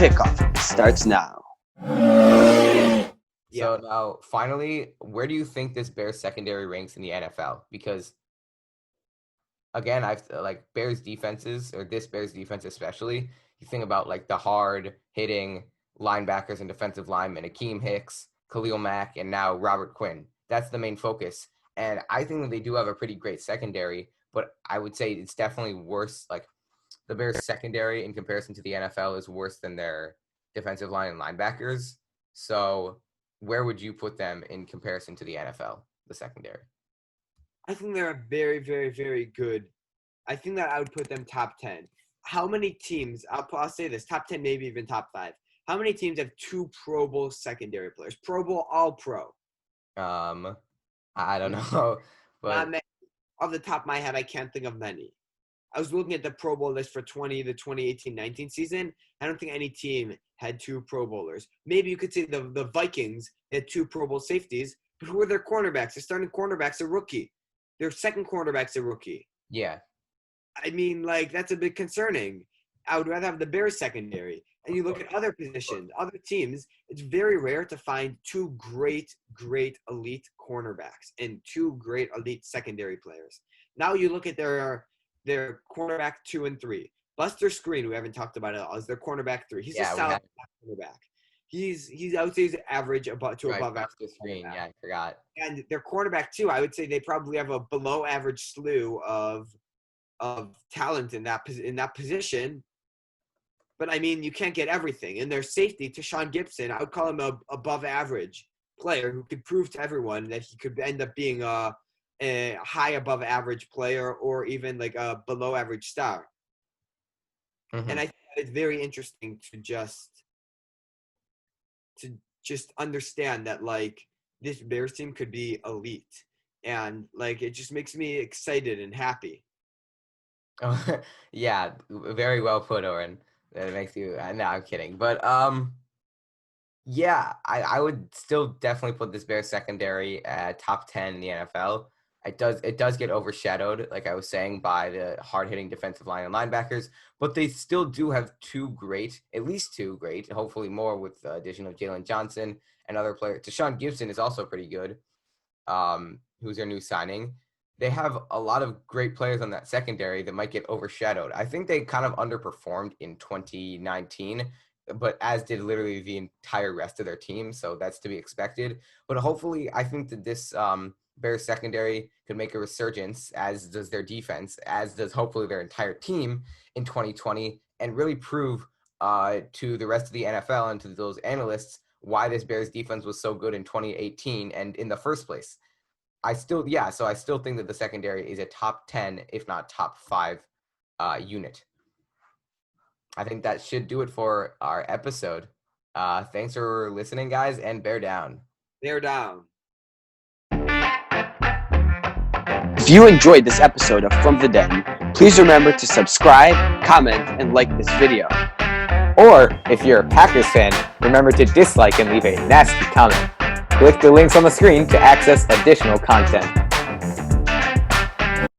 Kickoff starts now. So now, finally, where do you think this Bears secondary ranks in the NFL? Because again, I've Bears defenses, or this Bears defense especially. You think about like the hard hitting linebackers and defensive linemen, Akeem Hicks, Khalil Mack, and now Robert Quinn. That's the main focus. And I think that they do have a pretty great secondary, but I would say it's definitely worse. Like the Bears secondary in comparison to the NFL is worse than their defensive line and linebackers. So where would you put them in comparison to the NFL, the secondary? I think they're very, very, very good. I think that I would put them top 10. How many teams, I'll say this, top 10, maybe even top 5. How many teams have 2 Pro Bowl secondary players? Pro Bowl, all pro. I don't know. But Not many. Off the top of my head, I can't think of many. I was looking at the Pro Bowl list for the 2018-19 season. I don't think any team had 2 Pro Bowlers. Maybe you could say the Vikings had 2 Pro Bowl safeties, but who are their cornerbacks? Their starting cornerback's a rookie. Their second cornerback's a rookie. Yeah. I mean, that's a bit concerning. I would rather have the Bears secondary. And you look at other positions, other teams, it's very rare to find 2 great elite cornerbacks and 2 great elite secondary players. Now you look at their cornerback 2 and 3. Buster Screen, we haven't talked about it at all, is their cornerback 3. He's a solid cornerback. He's I would say he's average above average. Screen, yeah, I forgot. And their cornerback 2, I would say they probably have a below average slew of talent in that position. But I mean, you can't get everything. And their safety, Tashawn Gibson, I would call him a above average player who could prove to everyone that he could end up being a high above average player or even like a below average star. Mm-hmm. And I think it's very interesting to just understand that this Bears team could be elite. And it just makes me excited and happy. Oh, yeah, very well put, Oren. That makes you. No, I'm kidding, but yeah, I would still definitely put this Bears secondary at top 10 in the NFL. It does get overshadowed, like I was saying, by the hard-hitting defensive line and linebackers, but they still do have at least two great, hopefully more with the addition of Jalen Johnson and other players. Tashawn Gibson is also pretty good, who's their new signing. They have a lot of great players on that secondary that might get overshadowed. I think they kind of underperformed in 2019, but as did literally the entire rest of their team, so that's to be expected. But hopefully, I think that this Bears secondary could make a resurgence, as does their defense, as does hopefully their entire team in 2020, and really prove to the rest of the NFL and to those analysts why this Bears defense was so good in 2018 and in the first place. I still think that the secondary is a top 10, if not top 5 unit. I think that should do it for our episode. Thanks for listening, guys, and bear down. Bear down. If you enjoyed this episode of From the Den, please remember to subscribe, comment, and like this video. Or, if you're a Packers fan, remember to dislike and leave a nasty comment. Click the links on the screen to access additional content.